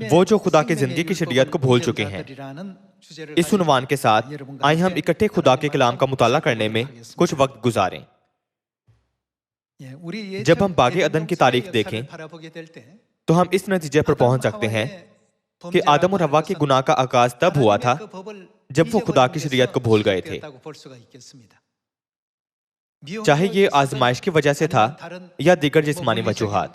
वो जो खुदा की जिंदगी की शरीयत को भूल चुके हैं। इस उन्वान के साथ आइए हम इकट्ठे खुदा के कलाम का मुताला करने में कुछ वक्त गुजारें। जब हम बागे अदन की तारीख देखें तो हम इस नतीजे पर पहुंच सकते हैं कि आदम और हव्वा के गुनाह का आगाज तब हुआ था जब वो खुदा की शरीयत को भूल गए थे। चाहे ये आजमाइश की वजह से था या दीगर जिस्मानी वजूहात,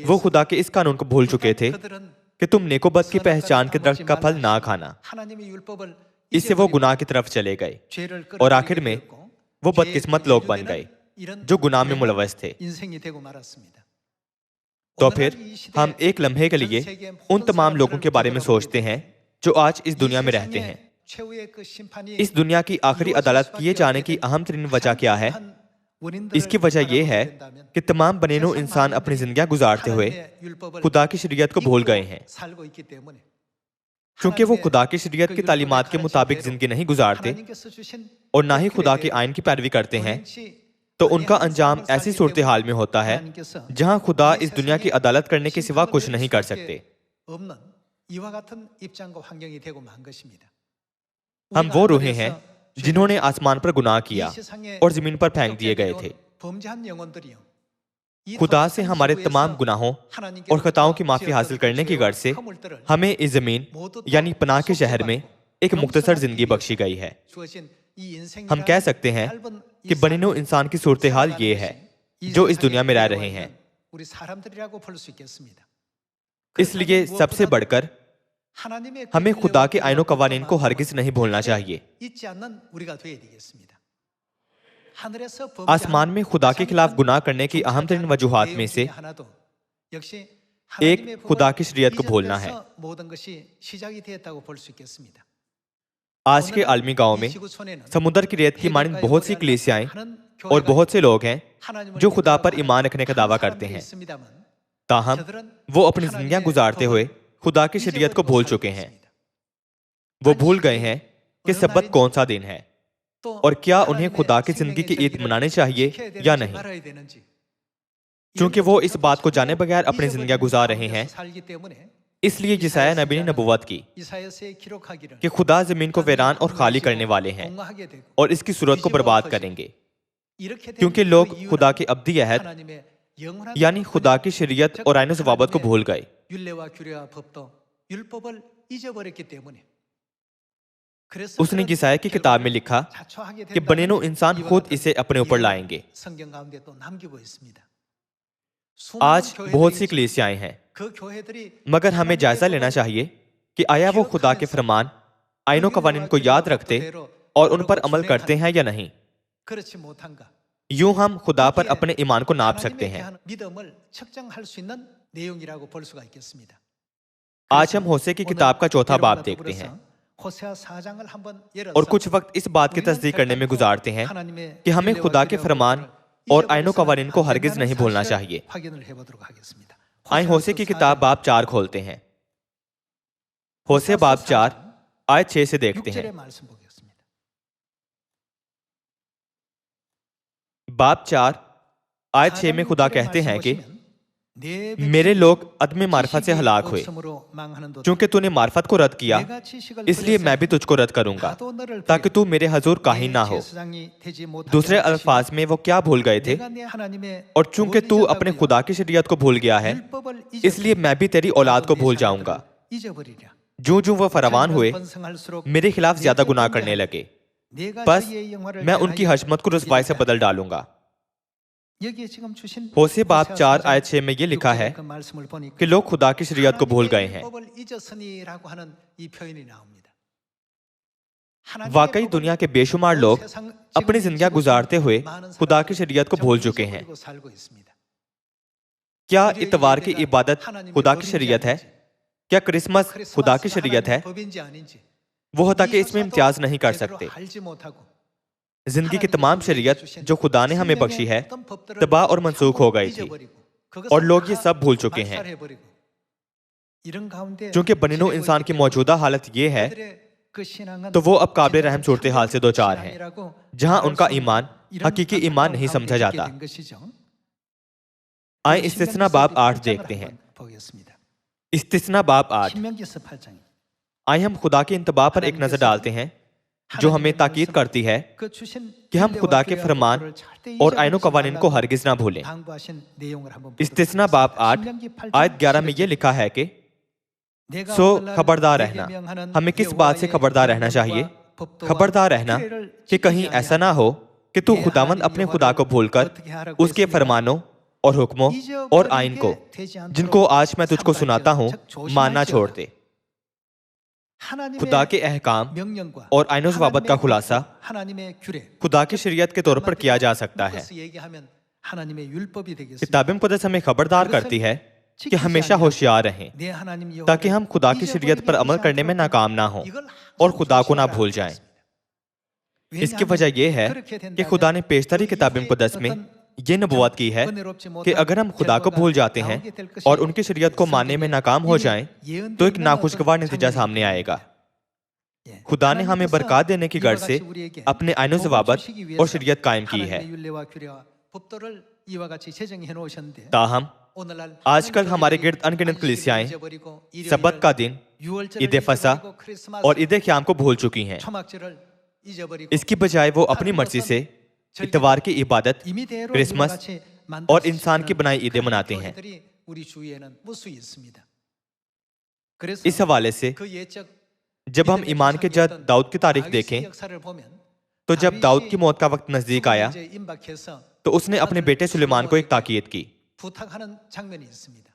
वो खुदा के इस कानून को भूल चुके थे कि तुम नेकोबद की पहचान के दरख्त का फल ना खाना। इससे वो गुनाह की तरफ चले गए और आखिर में वो बदकिस्मत लोग बन गए जो गुनाह में मुलव्वस थे। तो फिर हम एक लम्हे के लिए उन तमाम लोगों के बारे में सोचते हैं जो आज इस दुनिया में रहते हैं। इस दुनिया की आखिरी अदालत किए जाने की अहम तरीन वजह क्या है? इसकी वजह यह है कि तमाम बनेनो इंसान अपनी जिंदगियां गुजारते हुए खुदा की शरीयत को भूल गए हैं। क्योंकि वो खुदा की शरीयत की तालीमात के मुताबिक जिंदगी नहीं गुजारते और ना ही खुदा के आयन की पैरवी करते हैं, तो उनका अंजाम ऐसी सूरत हाल में होता है जहां खुदा इस दुनिया की अदालत करने के सिवा कुछ नहीं कर सकते। हम वो रूहें हैं जिन्होंने आसमान पर गुनाह किया और जमीन पर फेंक दिए गए थे। खुदा से हमारे तमाम गुनाहों और खताओं की माफी हासिल करने की गर्ज से हमें इस जमीन यानी पनाह के शहर में एक मुख्तसर जिंदगी बख्शी गई है। हम कह सकते हैं कि बनिनो इंसान की सूरत हाल ये है जो इस दुनिया में रह रहे हैं। इसलिए सबसे बढ़कर हमें खुदा के आइनो कवानीन को हरगिज नहीं भूलना चाहिए। आसमान में खुदा के खिलाफ गुनाह करने की अहम तरीन वजूहात में से एक खुदा की शरीयत को भूलना है। आज के आलमी गांव में समुद्र की रेत की मानिंद बहुत सी कलीसियाएं और बहुत से लोग हैं जो खुदा पर ईमान रखने का दावा करते हैं, ताहम वो अपनी जिंदगियां गुजारते हुए खुदा की शरीयत को भूल चुके हैं। वो भूल गए हैं कि सब्बत कौन सा दिन है और क्या उन्हें खुदा की जिंदगी की ईद मनानी चाहिए या नहीं। क्योंकि वो इस बात को जाने बगैर अपनी जिंदगियां गुजार रहे हैं, इसलिए यशायाह नबी ने नबुवत की कि खुदा जमीन को वीरान और खाली करने वाले हैं और इसकी सूरत को बर्बाद करेंगे, क्योंकि लोग खुदा के अब्दी अहद यानी खुदा की शरीयत और आईन ज़वाबत को भूल गए। उसने यशायाह की किताब में लिखा कि बनेनो इंसान खुद इसे अपने ऊपर लाएंगे। आज बहुत सी कलीसियाएं हैं, मगर हमें जायजा लेना चाहिए कि आया वो खुदा के फरमान आइनो कवानीन को याद रखते और उन पर अमल करते हैं या नहीं। यूं हम खुदा पर अपने ईमान को नाप सकते हैं। आज हम होशे की किताब का चौथा बाब देखते हैं और कुछ वक्त इस बात की तस्दीक करने में गुजारते हैं कि हमें खुदा के फरमान और आइनो कवानीन को हरगिज नहीं भूलना चाहिए। आइए होशे की किताब बाब 4 खोलते हैं। होशे बाब 4 आयत 6 से देखते हैं। बाब 4 आयत 6 में खुदा कहते हैं कि मेरे लोग अदम मार्फत से हलाक हुए, क्योंकि तूने मार्फत को रद्द किया, इसलिए मैं भी तुझको रद्द करूंगा ताकि तू मेरे हजूर काहिन ना हो। दूसरे अल्फाज में वो क्या भूल गए थे? और चूंकि तू अपने खुदा की शरीयत को भूल गया है, इसलिए मैं भी तेरी औलाद को भूल जाऊंगा। जो जो वो फरमान हुए मेरे खिलाफ ज्यादा गुनाह करने लगे, बस मैं उनकी हशमत को रुसवाई से बदल डालूंगा। होशे बाब 4 आयत 6 में ये लिखा है कि लोग खुदा की शरीयत को भूल गए हैं। वाकई दुनिया के बेशुमार लोग अपनी जिंदगियां गुजारते हुए खुदा की शरीयत को भूल चुके हैं। क्या इतवार की इबादत खुदा की शरीयत है? क्या क्रिसमस खुदा की शरीयत है? वो होता कि इसमें इम्तियाज नहीं कर सकते। जिंदगी की तमाम शरीयत जो खुदा ने हमें बख्शी है तबाह और मनसूख हो गई थी और लोग ये सब भूल चुके हैं। क्योंकि बनिनो इंसान की मौजूदा हालत ये है, तो वो अब काबिल रहम सूरत हाल से दो चार हैं जहां उनका ईमान हकीकी ईमान नहीं समझा जाता। आए इस्तिस्ना बाब 8 देखते हैं। इस्तिस्ना बाब 8। 신명기서 8장. आइए हम खुदा के इंतबा पर एक नजर डालते हैं जो हमें ताकीद करती है 그 주신 कि हम खुदा के 율례와 फरमान 법도를 절대 और आइनो 잊어버리지 कवानीन को 말라고 हरगिज ना भूलें। 당부하신 내용을 한번 इस्तिस्ना 보도록 बाब 8 신명기 8장 आयत 11 में ये लिखा है कि 내가 सो 오늘날 खबरदार 내게 रहना। 명하는 हमें किस बात से 여호와의 खबरदार रहना 명령과 चाहिए? 법도와 खबरदार रहना 규례를 कि कहीं 지키지 ऐसा ना हो कि तू 내 खुदावंद 하나님 अपने खुदा को यहो와를 भूलकर 어떻게 하라고 उसके 했습니까? फरमानों और हुक्मों और आइन को 잊어버리게 되지 않도록 जिनको आज मैं तुझको सुनाता हूँ 즉 조심할지어다. मानना छोड़ दे। 하나님의 खुदा के अहकाम 명령과 और आइनो ज़वाबत का 하나님의 खुलासा 법도, 하나님의 규례 खुदा की शरीयत के तौर पर किया जा सकता है। 묶어서 얘기하면 하나님의 율법이 되겠습니다. किताब मुक़द्दस हमें खबरदार करती है कि हमेशा होशियार रहें 내 하나님 여호와를 ताकि हम खुदा की शरीयत पर अमल करने में नाकाम ना हों 이걸 और खुदा को ना 조심하라 भूल जाएं। 왜냐하면 इसकी वजह यह है 그렇게 된다면 कि खुदा ने पेशतरी 그 किताब 이후에 मुक़द्दस में 어떤 ये नबूवत की है 은혜롭지 कि 못한 अगर हम खुदा को 결과가 भूल जाते हैं 나오게 될 것이 और उनकी शरीयत को मानने में नाकाम हो 이미 जाएं 예언되어 तो एक 있는 नाखुशगवार 어떤 नतीजा 장면이 सामने 있습니다. आएगा। 예. खुदा ने हमें 하나님께서 बरकत देने की 이와 गर्ज से 같이 우리에게 अपने आइनो 복을 ज़वाबत 주시기 और 위해서 शरीयत कायम की है। 하나님의 율례와 규례와 법도를 이와 같이 제정해 놓으셨는데 ताहम 오늘날 आजकल 많은 हमारे 교회들이 गिर्द अनगिनत 안식일을 कलीसियाएं 잊어버리고 सबत का 일요일을 दिन, 유월절을 ईद फसा 잊어버리고 크리스마스 और ईद क़याम को भूल चुकी हैं। 초막절을 잊어버리고 इसकी बजाय वो अपनी मर्जी से इतवार की इबादत, 임의대로 क्रिसमस 이와 같이 और 만들 수 इंसान की 있는 बनाई ईदें 그런 मनाते हैं। 교회들이 우리 주위에는 무수 있습니다. 그래서 इस हवाले से 그 예적 जब हम ईमान के जद दाऊद की तारीख देखें 역사를 보면 तो जब दाऊद की मौत का वक्त नजदीक आया 이제 임박해서 तो उसने अपने बेटे सुलेमान को एक ताकीद की। 부탁하는 장면이 있습니다.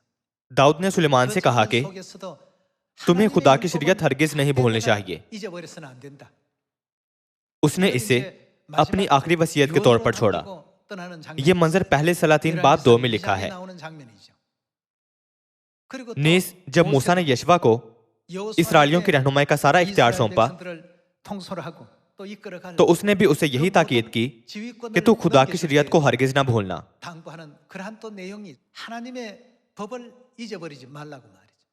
दाऊद ने सुलेमान से 그 कहा 장면 कि 속에서도 तुम्हें खुदा की 하나님의 शरीयत हरगिज नहीं भूलनी चाहिए। 잊어버려서는 안 된다. उसने इसे अपनी आखिरी वसीयत के तौर पर छोड़ा। 떠나는 ये मंजर पहले सलातीन बाब 2 में लिखा है। 나오는 장면이죠. 그리고 또 नीस जब मूसा ने यशवा को इसराइलियों की रहनुमाई का सारा इख्तियार सौंपा 통솔하고 또 이끌어갈 तो उसने भी उसे यही ताकीद की कि तू खुदा की शरीयत को हरगिज ना भूलना। 당부하는 그러한 또 내용이 하나님의 법을 잊어버리지 말라고 말이죠.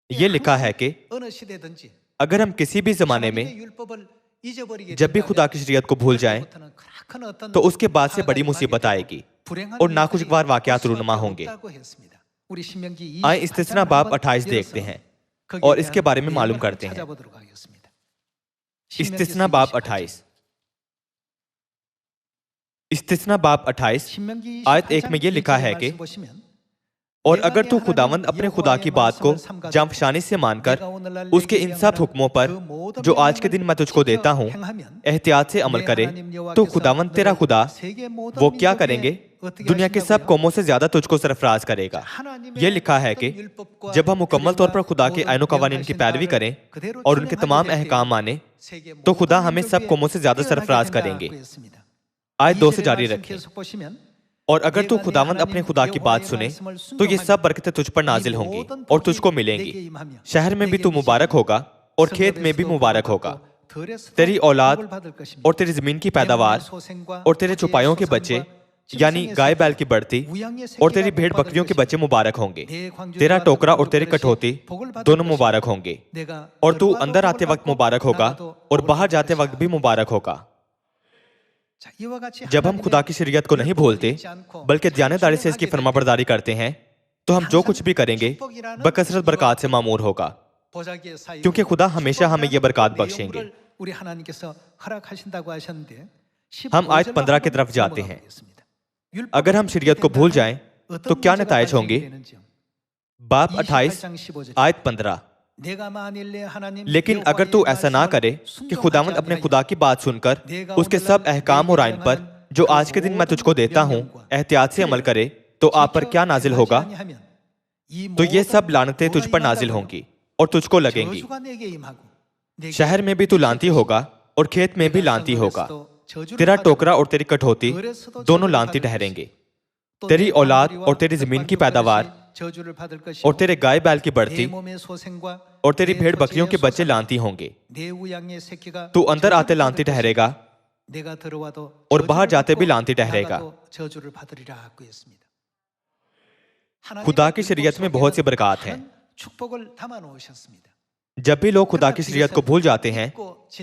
ये लिखा है कि 어느 시대든지 अगर हम किसी भी जमाने में 하나님의 율법을 잊어버리게 जब भी 된다면 खुदा की शरीयत को भूल जाएं 그때부터는 큰 어떤 तो उसके बाद से बड़ी 하나가 मुसीबत 임하게 आएगी 불행한 और 일들이 नाखुशगवार वाकयात 올 수밖에 रूनुमा होंगे। 없다고 했습니다. 우리 신명기 आए इस्तिस्ना 28장 बाब 한번 28 열어서 देखते हैं 거기에 और इसके 대한 बारे में 내용을 मालूम 한번 करते हैं। 찾아보도록 하겠습니다. इस्तिस्ना बाब 28 इस्तिस्ना बाब 28 신명기 आयत 1 में ये लिखा है कि और अगर तू खुदावंद अपने खुदा की बात को जांफशानी से मानकर उसके इन सब हुक्मों पर जो आज के दिन मैं तुझको देता हूँ एहतियात से अमल करे तो खुदावंद तेरा खुदा वो क्या करेंगे? दुनिया के सब कौमों से ज्यादा तुझको सरफराज करेगा। ये लिखा है कि जब हम मुकम्मल तौर पर खुदा के आइनो कवानीन की पैरवी करें और उनके तमाम अहकाम माने तो खुदा हमें सब कौमों से ज्यादा सरफराज करेंगे। आयत 2 से जारी रखें और अगर तू खुदावंद अपने खुदा की बात सुने तो ये सब बरकतें तुझ पर नाजिल होंगी और तुझको मिलेंगी। शहर में भी तू मुबारक होगा और खेत में भी मुबारक होगा। तेरी औलाद और तेरी जमीन की पैदावार और तेरे चौपायों के बच्चे यानी गाय बैल की बढ़ती और तेरी भेड़ बकरियों के बच्चे मुबारक होंगे। तेरा टोकरा और तेरी कठौती दोनों मुबारक होंगे और तू अंदर आते वक्त मुबारक होगा और बाहर जाते वक्त भी मुबारक होगा। जब हम खुदा की शरीयत को नहीं भूलते बल्कि दयानतदारी से इसकी फरमाबरदारी करते हैं तो हम जो कुछ भी करेंगे बकसरत बरकत से मामूर होगा क्योंकि खुदा हमेशा हमें यह बरकत बख्शेंगे। हम आयत 15 की तरफ जाते हैं। अगर हम शरीयत को भूल जाएं तो क्या नतायज होंगे? बाब 28 आयत 15 लेकिन अगर तू ऐसा ना करे कि खुदावंद अपने खुदा की बात सुनकर उसके सब अहकाम और आइन पर जो आज के दिन मैं तुझको देता हूँ एहतियात से अमल करे तो आप पर क्या नाजिल होगा? तो ये सब लानतें तुझ पर नाजिल होंगी और तुझको लगेंगी। शहर में भी तू लानती होगा और खेत में भी लानती होगा। तेरा टोकरा और तेरी कठौती दोनों लानती ठहरेंगे। तेरी औलाद और तेरी जमीन की पैदावार और तेरे गाय बैल की बढ़ती और तेरी भेड़ बकरियों के बच्चे लानती होंगे। तू अंदर आते लानती ठहरेगा और बाहर जाते भी लानती ठहरेगा। खुदा की शरीयत में बहुत सी बरकत है। जब भी लोग खुदा की शरीयत को भूल जाते हैं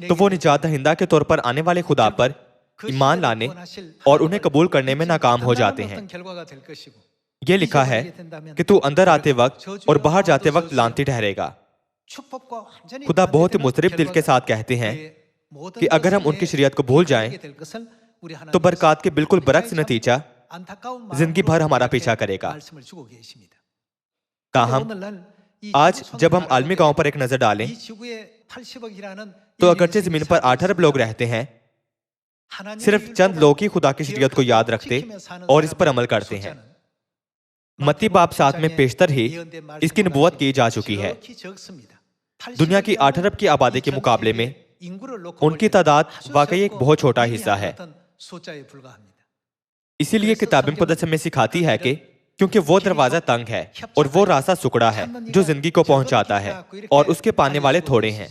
तो वो निजात दहिंदा के तौर पर आने वाले खुदा पर ईमान लाने और उन्हें कबूल करने में नाकाम हो जाते हैं। यह लिखा है कि तू अंदर आते वक्त और बाहर जाते वक्त लानती ठहरेगा। खुदा बहुत ही मुस्तरिब दिल के साथ कहते हैं कि अगर हम उनकी शरीयत को भूल जाएं तो बरकत के बिल्कुल बरक्स नतीजा जिंदगी भर हमारा पीछा करेगा। ताहम आज जब हम आलमी गांव पर एक नजर डालें तो अगरचे जमीन पर 8 अरब लोग रहते हैं, सिर्फ चंद लोग ही खुदा की शरीयत को याद रखते और इस पर अमल करते हैं। मत्ती बाब 7 में पेशतर ही इसकी नबूवत की जा चुकी है। दुनिया की 8 अरब की आबादी के मुकाबले में उनकी तादाद वाकई एक बहुत छोटा हिस्सा है। इसीलिए किताब मुक़द्दस हमें सिखाती है कि क्योंकि वो दरवाजा तंग है और वो रास्ता सुकड़ा है जो जिंदगी को पहुंचाता है और उसके पाने वाले थोड़े हैं।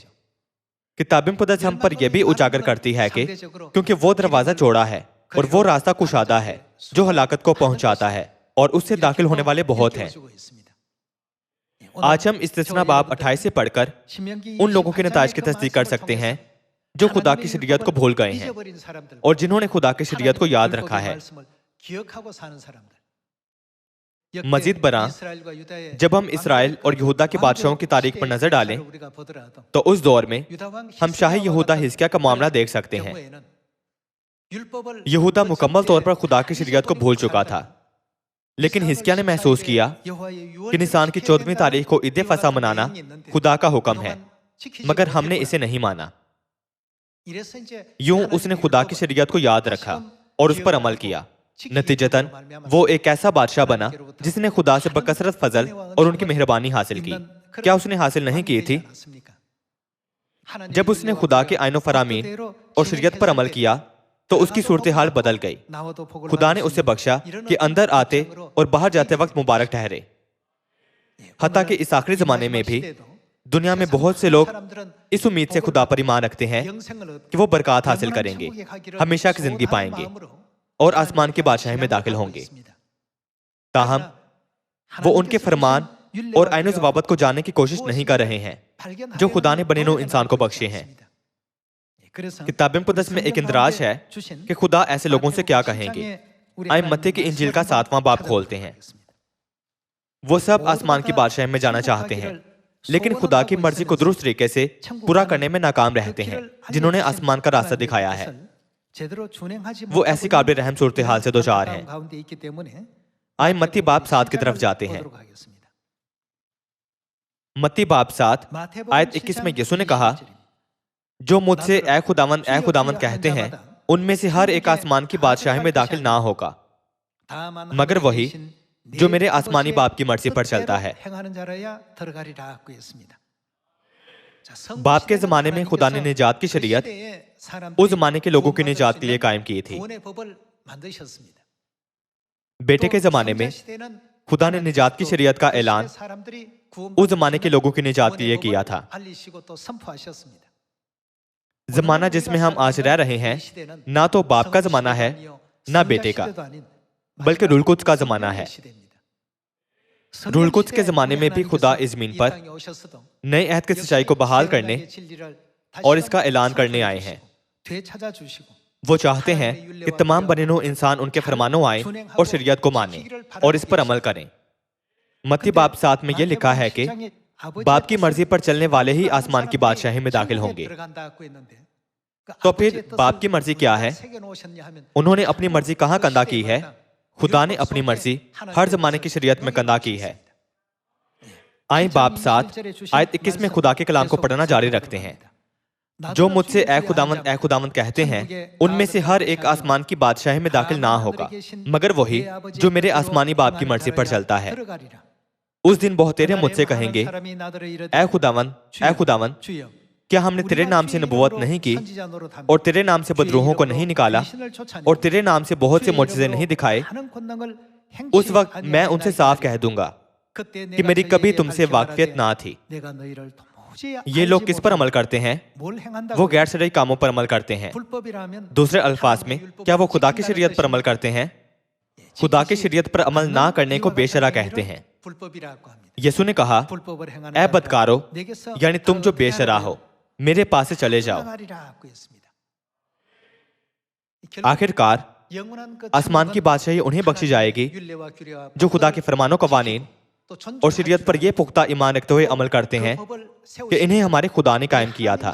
किताब मुक़द्दस हम पर यह भी उजागर करती है कि क्योंकि वो दरवाजा चौड़ा है और वो रास्ता कुशादा है जो हलाकत को पहुंचाता है और उससे दाखिल होने वाले बहुत हैं। आज हम इस्तिस्ना बाब 28 से पढ़कर उन लोगों के नताज की तस्दीक कर सकते हैं जो खुदा की शरीयत को भूल गए हैं और जिन्होंने खुदा की शरीयत को याद रखा है। मजीद बरा जब हम इसराइल और यहूदा के बादशाहों की तारीख पर नजर डालें तो उस दौर में हम शाही यहूदा हिजकिय्याह का मामला देख सकते हैं। यहूदा मुकम्मल तौर पर खुदा की शरीयत को भूल चुका था, लेकिन हिजकिय्याह ने महसूस किया कि निसान की 14वीं तारीख को ईद फसा मनाना खुदा का हुक्म है, मगर हमने इसे नहीं माना। यूं उसने खुदा की शरीयत को याद रखा और उस पर अमल किया। नतीजतन वो एक ऐसा बादशाह बना जिसने खुदा से बकसरत फजल और उनकी मेहरबानी हासिल की। क्या उसने हासिल नहीं की थी? जब उसने खुदा के आईनो फरामीन और शरीयत पर अमल किया तो उसकी सूरत हाल बदल गई। खुदा ने उसे बख्शा कि अंदर आते और बाहर जाते वक्त मुबारक ठहरे। हत्ता कि इस आखिरी जमाने में भी दुनिया में बहुत से लोग इस उम्मीद से खुदा पर ईमान रखते हैं कि वो बरकत हासिल करेंगे, हमेशा की जिंदगी पाएंगे और आसमान की बादशाही में दाखिल होंगे। ताहम वो उनके फरमान और आईनो ज़वाबत को जानने की कोशिश नहीं कर रहे हैं जो खुदा ने बने नो इंसान को बख्शे हैं। किताब मुक़द्दस में एक इंदराज है कि खुदा ऐसे लोगों से क्या कहेंगे। आइए मत्ती की इंजील का 7वां बाब खोलते हैं। वो सब आसमान की बादशाही में जाना चाहते हैं, लेकिन खुदा की मर्जी को दुरुस्त तरीके से पूरा करने में नाकाम रहते हैं जिन्होंने आसमान का रास्ता दिखाया है। वो ऐसी काबिल रहम सूरत हाल से दोचार हैं। आइए मत्ती बाब 7 की तरफ जाते हैं। मत्ती बाब 7 आयत 21 में यीशु ने कहा, जो मुझसे ए खुदावंद कहते हैं उनमें से हर एक आसमान की बादशाही में दाखिल ना होगा, मगर वही जो मेरे आसमानी बाप की मर्जी पर चलता है। बाप के जमाने में खुदा ने निजात की शरीयत उस जमाने के लोगों की निजात के लिए कायम की थी। बेटे के जमाने में खुदा ने निजात की शरीयत का ऐलान उस जमाने के लोगों की निजात के लिए किया था। जमाना जिसमें हम आज रह रहे हैं ना तो बाप का जमाना है ना बेटे का, बल्कि रूल कुद्स का जमाना है। रूल कुद्स के जमाने में भी खुदा इस जमीन पर नए अहद की सच्चाई को बहाल करने और इसका ऐलान करने आए हैं। वो चाहते हैं कि तमाम बनेनो इंसान उनके फरमानों आए और शरीयत को माने और इस पर अमल करें। मत्ती बाब 7 में यह लिखा है कि बाप की मर्जी पर चलने वाले ही आसमान की बादशाही में दाखिल होंगे। तो फिर बाप की मर्जी क्या है? उन्होंने अपनी मर्जी कहाँ कंधा की है? खुदा ने अपनी मर्जी हर जमाने की शरीयत में कंधा की है। आए बाब 7 आयत 21 में खुदा के कलाम को पढ़ना जारी रखते हैं। जो मुझसे ए खुदावंद कहते हैं उनमें से हर एक आसमान की बादशाही में दाखिल ना होगा, मगर वही जो मेरे आसमानी बाप की मर्जी पर चलता है। उस दिन बहुतेरे मुझसे कहेंगे, ए खुदावंद, क्या हमने तेरे नाम से नबुवत नहीं की और तेरे नाम से बदरूहों को नहीं निकाला और तेरे नाम से बहुत से मुआजिज़े नहीं दिखाए? उस वक्त मैं उनसे साफ कह दूंगा कि मेरी कभी तुमसे वाकफियत ना थी। ये लोग किस पर अमल करते हैं? वो गैर शरई कामों पर अमल करते हैं। दूसरे अल्फाज में, क्या वो खुदा की शरीयत पर अमल करते हैं? खुदा की शरीयत पर अमल ना करने को बेशरा कहते हैं। यीशु ने कहा, ए बदकारो, यानी तुम जो बेशरा हो, मेरे पास से चले जाओ। आखिरकार आसमान की बादशाही उन्हें बख्शी जाएगी जो खुदा के फरमानों कवानीन और शरीयत पर यह पुख्ता ईमान रखते हुए अमल करते हैं कि इन्हें हमारे खुदा ने कायम किया था।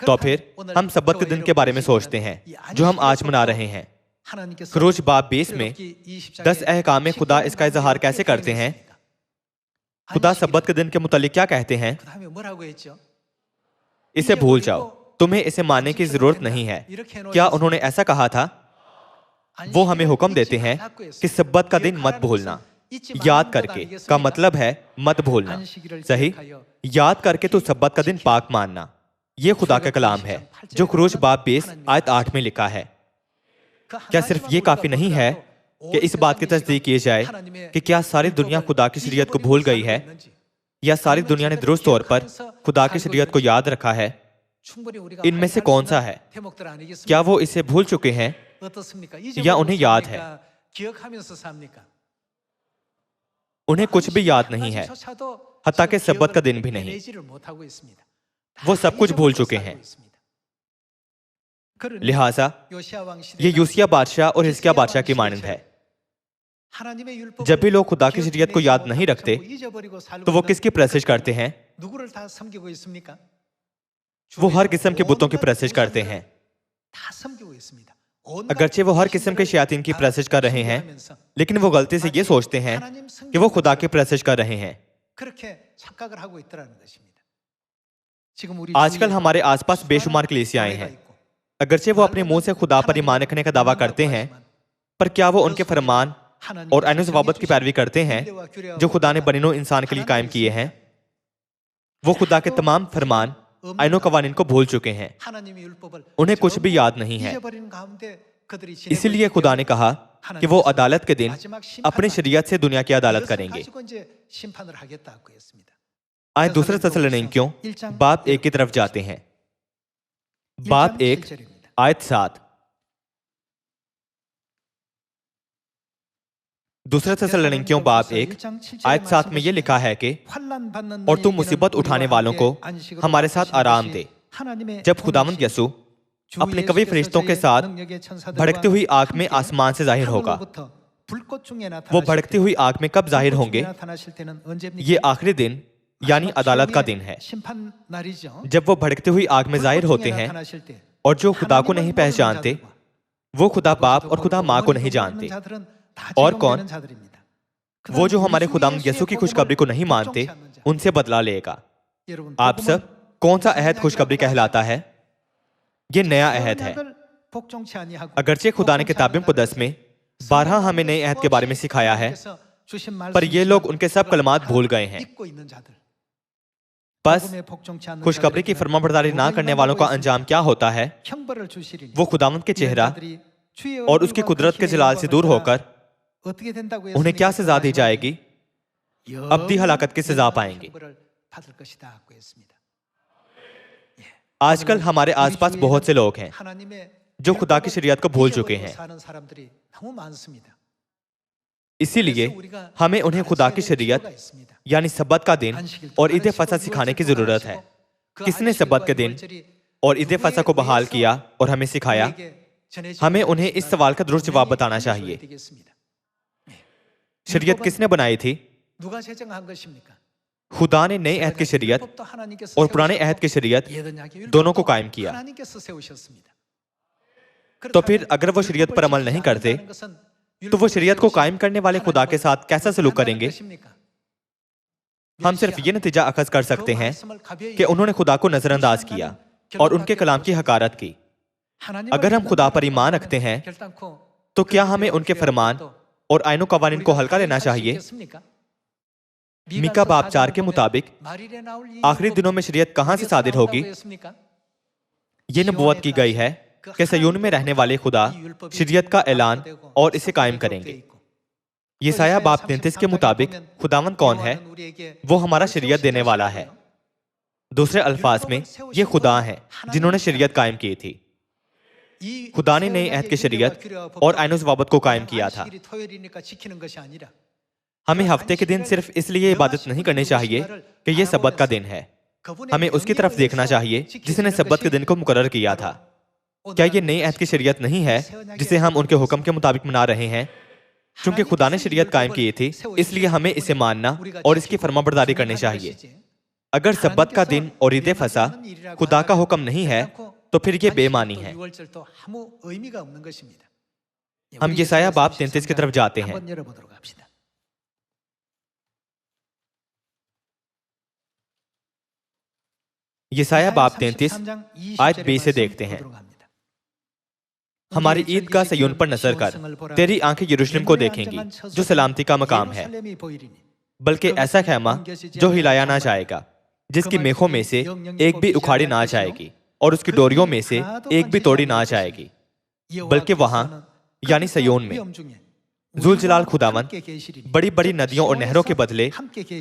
तो फिर हम सब्बत के दिन के बारे में सोचते हैं जो हम आज मना रहे हैं। खरूज बाब 20 में 10 अहकाम में खुदा इसका इजहार कैसे करते हैं? खुदा सब्बत के दिन के मुतालिक क्या कहते हैं? इसे भूल जाओ, तुम्हें इसे मानने की जरूरत नहीं है। क्या उन्होंने ऐसा कहा था? वो हमें हुक्म देते हैं कि सब्बत का दिन मत भूलना। याद करके का मतलब है मत भूलना, सही? याद करके तो सब्बत का दिन पाक मानना। ये खुदा का कलाम है जो खरूज बाब 20 आयत 8 में लिखा है। क्या सिर्फ ये काफी नहीं है कि इस बात की तस्दीक की जाए कि क्या सारी दुनिया खुदा की शरीयत को भूल गई है या सारी दुनिया ने दुरुस्त तौर पर खुदा की शरीयत को याद रखा है? इनमें से कौन सा है? क्या वो इसे भूल चुके हैं या उन्हें याद है? उन्हें कुछ भी याद नहीं है, हत्ता के सब्बत का दिन भी नहीं। वो सब कुछ भूल चुके हैं। लिहाजा ये यूसिया बादशाह और हिजकिय्याह बादशाह की मानंद है। जब भी लोग खुदा की शरीयत को याद नहीं रखते तो वो किसकी प्रस्तिश करते हैं? वो हर किस्म के बुतों की प्रस्तिश करते हैं। अगरचे वो हर किस्म के शयातीन की प्रस्तिश कर रहे हैं, लेकिन वो गलती से ये सोचते हैं कि वो खुदा की प्रस्तिश कर रहे हैं। आजकल हमारे आसपास बेशुमार कलीसियाएं हैं। अगरचे वो अपने मुंह से खुदा पर ईमान रखने का दावा करते हैं, पर क्या वो उनके फरमान और ऐनो ज़वाबत की पैरवी करते हैं जो खुदा ने बनीनो इंसान के लिए कायम किए हैं? वो खुदा के तमाम फरमान ऐनो कवानीन को भूल चुके हैं। उन्हें कुछ भी याद नहीं है। इसीलिए खुदा ने कहा कि वो अदालत के दिन अपनी शरीयत से दुनिया की अदालत करेंगे। आए दूसरे थेसलोनिकियों बाब 1 की तरफ जाते हैं। बाब 1 आयत 7। दूसरे थेसलोनिकियों बाब 1 आयत 7 में यह लिखा है कि और तुम मुसीबत उठाने वालों को हमारे साथ आराम दे, जब खुदावंद यसू अपने कवि फरिश्तों के साथ भड़कती हुई आग में आसमान से जाहिर होगा। वो भड़कती हुई आग में कब जाहिर होंगे? ये आखिरी दिन यानी अदालत का दिन है, जब वो भड़कती हुई आग में जाहिर होते हैं। और जो खुदा को नहीं पहचानते वो खुदा बाप और खुदा माँ को नहीं जानते। और कौन? वो जो हमारे खुदावंद यसू की खुशखबरी को नहीं मानते, उनसे बदला लेगा। आप सब, कौन सा अहद खुशखबरी कहलाता है? ये नया अहद है। अगरचे खुदा ने किताब मुक़द्दस में 12 हमें नए अहद के बारे में सिखाया है, पर ये लोग उनके सब कलमात भूल गए हैं। बस खुशखबरी की फरमाबरदारी ना करने वालों का अंजाम क्या होता है? वो खुदावंद के चेहरा और उसकी कुदरत के जलाल से दूर होकर उन्हें क्या सजा दी जाएगी? अब्दी हलाकत की सजा पाएंगे। आजकल हमारे आसपास बहुत से लोग हैं जो खुदा की शरीयत को भूल चुके हैं। इसीलिए हमें उन्हें खुदा की शरीयत यानी सब्बत का दिन और ईद फसह सिखाने की जरूरत है। किसने सब्बत के दिन और ईद फसह को बहाल किया और हमें सिखाया? हमें उन्हें इस सवाल का दुरुस्त जवाब बताना चाहिए। शरीयत किसने बनाई थी? खुदा ने नए अहद की शरीयत और पुराने अहद की शरीयत दोनों को कायम किया। तो फिर अगर वो शरीयत पर अमल नहीं करते तो वो शरीयत को कायम करने वाले खुदा के साथ कैसा सलूक करेंगे? हम सिर्फ ये नतीजा अखज कर सकते हैं कि उन्होंने खुदा को नजरअंदाज किया और उनके कलाम की हकारत की। अगर हम खुदा पर ईमान रखते हैं तो क्या हमें उनके फरमान और आइनो कवानीन को हल्का लेना चाहिए? मीका बाब 4 के मुताबिक आखिरी दिनों में शरीयत कहां से सादिर होगी? ये नबूवत की गई है कि सयून में रहने वाले खुदा शरीयत का ऐलान और इसे कायम करेंगे। यसाया बाब 33 के मुताबिक खुदावंद कौन है? वो हमारा शरीयत देने वाला है। दूसरे अल्फाज में ये खुदा हैं जिन्होंने शरीयत कायम की थी। खुदा ने नए अहद की शरीयत और आइनो ज़वाबत को कायम किया था। हमें हफ्ते के दिन सिर्फ इसलिए इबादत नहीं करनी चाहिए कि यह सब्बत का दिन है। हमें उसकी तरफ देखना चाहिए जिसने सब्बत के दिन को मुकर्रर किया था। क्या ये नई अहद की शरीयत नहीं है जिसे हम उनके हुक्म के मुताबिक मना रहे हैं? क्योंकि खुदा ने शरीयत कायम की थी, इसलिए हमें इसे मानना और इसकी फरमाबरदारी करनी चाहिए। अगर सब्बत का दिन और ईद फसा खुदा का हुक्म नहीं है तो फिर ये बेमानी है। हम यसाया बाब 33 की तरफ जाते हैं। यसाया बाब 33 आयत 20 से देखते हैं। हमारी ईद का सयून पर नजर कर, तेरी आंखें यरूशलेम को देखेंगी जो सलामती का मकाम है, बल्कि ऐसा खैमा जो हिलाया ना जाएगा, जिसकी मेखों में से एक भी उखाड़ी ना जाएगी और उसकी डोरियों में से एक भी तोड़ी ना जाएगी, बल्कि वहां यानी सयोन में जुल जलाल खुदावन बड़ी बड़ी नदियों और नहरों के बदले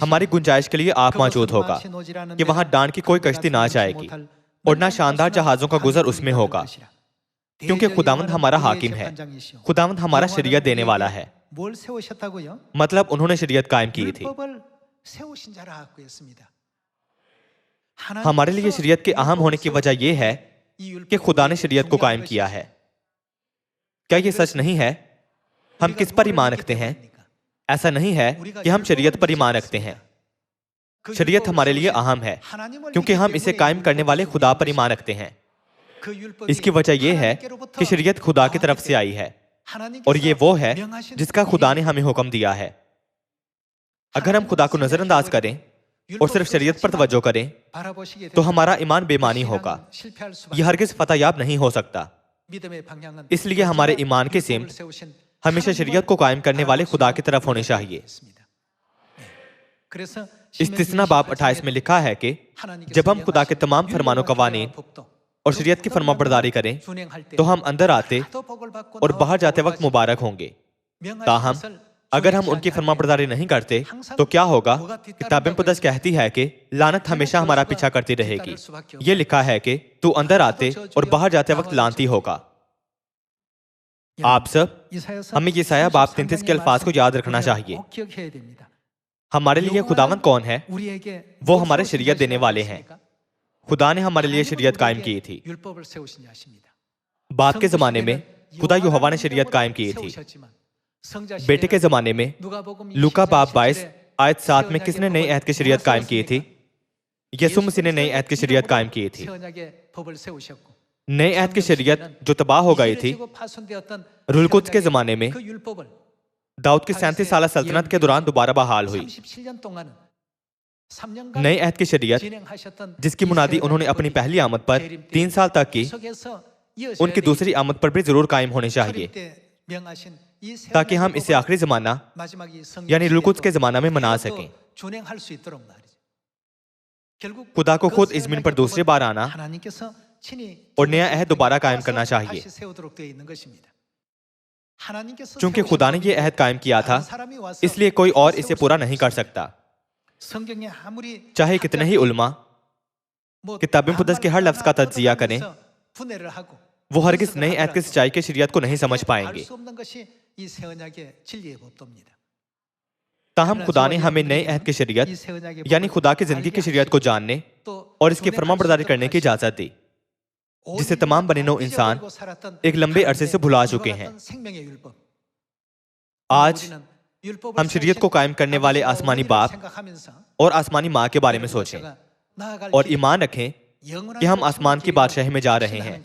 हमारी गुंजाइश के लिए आप मौजूद होगा कि वहां डांड की कोई कश्ती ना जाएगी और ना शानदार जहाजों का गुजर उसमें होगा, क्योंकि खुदावंद हमारा हाकिम है, खुदावंद हमारा शरीयत देने वाला है। मतलब उन्होंने शरीयत कायम की थी। हमारे लिए शरीयत के अहम होने की वजह यह है कि खुदा ने शरीयत को कायम किया है। क्या यह सच नहीं है? हम किस पर ईमान रखते हैं? ऐसा नहीं है कि हम शरीयत पर ईमान रखते हैं। शरीयत हमारे लिए अहम है क्योंकि हम इसे कायम करने वाले खुदा पर ईमान रखते हैं। इसकी वजह यह है कि शरीयत खुदा की तरफ से आई है और ये वो है जिसका खुदा ने हमें हुक्म दिया है। अगर हम खुदा को नजरअंदाज करें और सिर्फ शरीयत पर तवज्जो करें तो हमारा ईमान बेमानी होगा, यह हरगिज फतहयाब नहीं हो सकता। इसलिए हमारे ईमान की सिमत हमेशा शरीयत को कायम करने वाले खुदा की तरफ होनी चाहिए। इस्तिस्ना बाब 28 में लिखा है कि जब हम खुदा के तमाम फरमानों कवानीन और शरीयत की फरमाबरदारी करें तो हम अंदर आते और बाहर जाते वक्त मुबारक होंगे। ताहम अगर हम उनकी फरमाबरदारी नहीं करते तो क्या होगा? किताब मुक़द्दस कहती है कि लानत हमेशा हमारा पीछा करती रहेगी। ये लिखा है कि तू अंदर आते और बाहर जाते वक्त लानती होगा। आप सब हमें यसाया बाब 33 के अल्फाज को याद रखना चाहिए। हमारे लिए खुदावंद कौन है? वो हमारे शरीयत देने वाले हैं। खुदा ने हमारे लिए शरीयत कायम की थी। बाप के जमाने में खुदा यहोवा ने शरीयत कायम की थी। बेटे के जमाने में लूका बाब 22 आयत 7 में किसने नई अहद की शरीयत कायम की थी? यीशु मसीह ने नई अहद की शरीयत कायम की थी। नई अहद की शरीयत जो तबाह हो गई थी रूल कुद्स के जमाने में दाऊद की 37 साल सल्तनत के दौरान दोबारा बहाल हुई। नई अहद की शरीयत जिसकी मुनादी उन्होंने अपनी पहली आमद पर 3 साल तक की, उनकी दूसरी आमद पर भी जरूर कायम होनी चाहिए ताकि हम इसे आखिरी जमाना यानी रूल कुद्स के जमाना में मना सकें। खुदा को खुद इस ज़मीन पर दूसरी बार आना और नया अहद दोबारा कायम करना चाहिए। चूंकि खुदा ने यह अहद कायम किया था, इसलिए कोई और इसे पूरा नहीं कर सकता। चाहे कितने ही उलमा किताब मुक़द्दस के हर लफ्ज का तज्जिया करें, वो हरगिज नई अहद की सच्चाई की शरीयत को नहीं समझ पाएंगे। ताहम खुदा ने हमें नए अहद की शरीयत यानी खुदा की जिंदगी की शरीयत को जानने और इसकी फरमाबरदारी करने की इजाजत दी, जिसे तमाम बनीनो इंसान एक लंबे अरसे से भुला चुके हैं। आज हम शरीयत को कायम करने वाले आसमानी बाप और आसमानी माँ के बारे में सोचें और ईमान रखें कि हम आसमान की बादशाही में जा रहे हैं।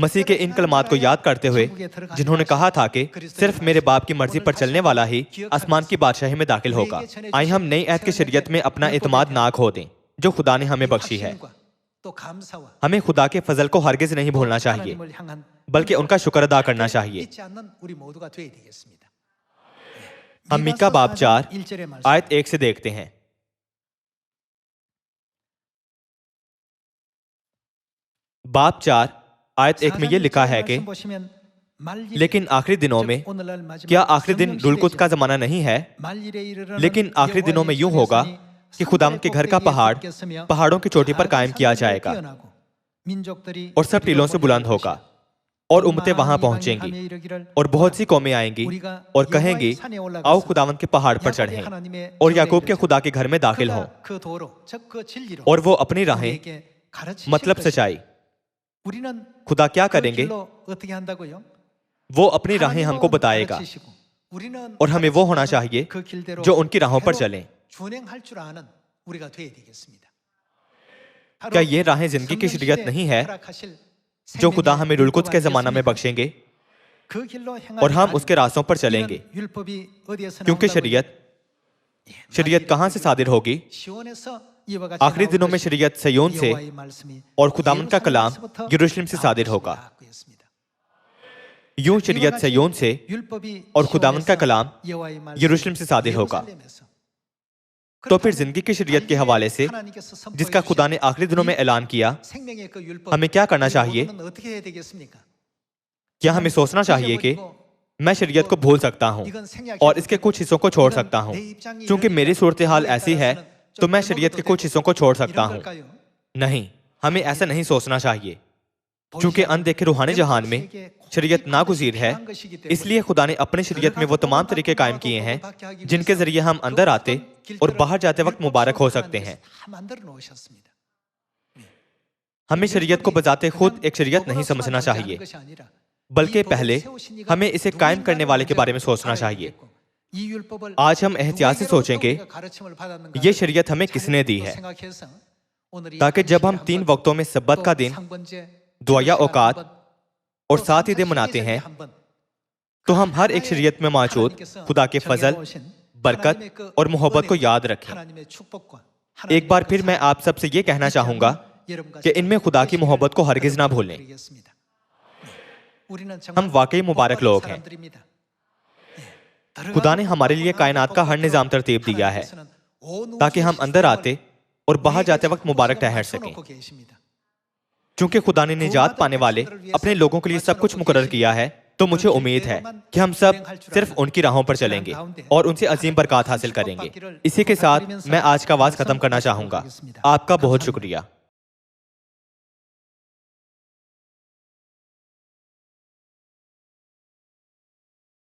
मसीह के इन कलमात को याद करते हुए जिन्होंने कहा था कि सिर्फ मेरे बाप की मर्जी पर चलने वाला ही आसमान की बादशाही में दाखिल होगा। आइए हम नई अहद की शरीयत में अपना एतमाद ना खो दें जो खुदा ने हमें बख्शी है। हमें खुदा के फजल को हरगिज नहीं भूलना चाहिए, बल्कि उनका शुक्र अदा करना चाहिए। हम मीका बाब 4 आयत 1 से देखते हैं। बाब 4 आयत 1 में यह लिखा है कि लेकिन आखिरी दिनों में, क्या आखिरी दिन रूल कुद्स का जमाना नहीं है? लेकिन आखिरी दिनों में यूं होगा कि खुदावंद के घर का पहाड़ पहाड़ों की चोटी पर कायम किया जाएगा और सब टीलों से बुलंद होगा और उम्मतें वहां पहुंचेंगी और बहुत सी कौमें आएंगी और कहेंगी आओ खुदावंद के पहाड़ पर चढ़ें और याकूब के खुदा के घर में दाखिल हों, और वो अपनी राहें मतलब सच्चाई 우리는 खुदा क्या 그 करेंगे? 길로 어떻게 한다고요? वो अपनी राहें हमको 하나님은 बताएगा 가르치시고 우리는 और हमें वो होना 가르치는 चाहिए 그 길대로 जो उनकी राहों पर 그대로 चलें। 준행할 줄 아는 우리가 돼야 되겠습니다. क्या ये राहें जिंदगी की शरीयत नहीं है जो खुदा हमें रुलकुत के जमाना में बख्शेंगे और हम उसके रास्तों पर चलेंगे? क्योंकि शरीयत कहाँ से सादिर होगी? आखिरी दिनों में शरीयत सयोन से और खुदावंद का कलाम यरूशलेम से सादिर होगा। यूं शरीयत सयोन से और खुदावंद का कलाम यरूशलेम से सादिर होगा। तो फिर जिंदगी की शरीयत के हवाले से जिसका खुदा ने आखिरी दिनों में ऐलान किया, हमें क्या करना चाहिए? क्या हमें सोचना चाहिए कि मैं शरीयत को भूल सकता हूं और इसके कुछ हिस्सों को छोड़ सकता हूं? क्योंकि मेरी सूरत हाल ऐसी है तो मैं शरीयत के कुछ हिस्सों को छोड़ सकता हूं। नहीं, हमें ऐसा नहीं सोचना चाहिए। चूंकि अनदेखे रूहानी जहान में शरीयत नागुज़ीर है, इसलिए खुदा ने अपनी शरीयत में वो तमाम तरीके कायम किए हैं जिनके जरिए हम अंदर आते और बाहर जाते वक्त मुबारक हो सकते हैं। हमें शरीयत को बजाते खुद एक शरीयत नहीं समझना चाहिए, बल्कि पहले हमें इसे कायम करने वाले के बारे में सोचना चाहिए। आज हम एहतियात से सोचेंगे ये शरीयत हमें किसने दी है, ताकि जब हम 3 वक्तों में सब्बत का दिन, दुआ या औकात और 7 ईदें मनाते हैं तो हम हर एक शरीयत में मौजूद खुदा के फजल, बरकत और मोहब्बत को याद रखें। एक बार फिर मैं आप सबसे ये कहना चाहूंगा कि इनमें खुदा की मोहब्बत को हरगिज ना भूलें। हम वाकई मुबारक लोग हैं। खुदा ने हमारे लिए कायनात का हर निजाम तरतीब दिया है ताकि हम अंदर आते और बाहर जाते वक्त मुबारक ठहर सकें। चूंकि खुदा ने निजात पाने वाले अपने लोगों के लिए सब कुछ मुकर्रर किया है, तो मुझे उम्मीद है कि हम सब सिर्फ उनकी राहों पर चलेंगे और उनसे अजीम बरकत हासिल करेंगे। इसी के साथ मैं आज का वाज खत्म करना चाहूंगा। आपका बहुत शुक्रिया।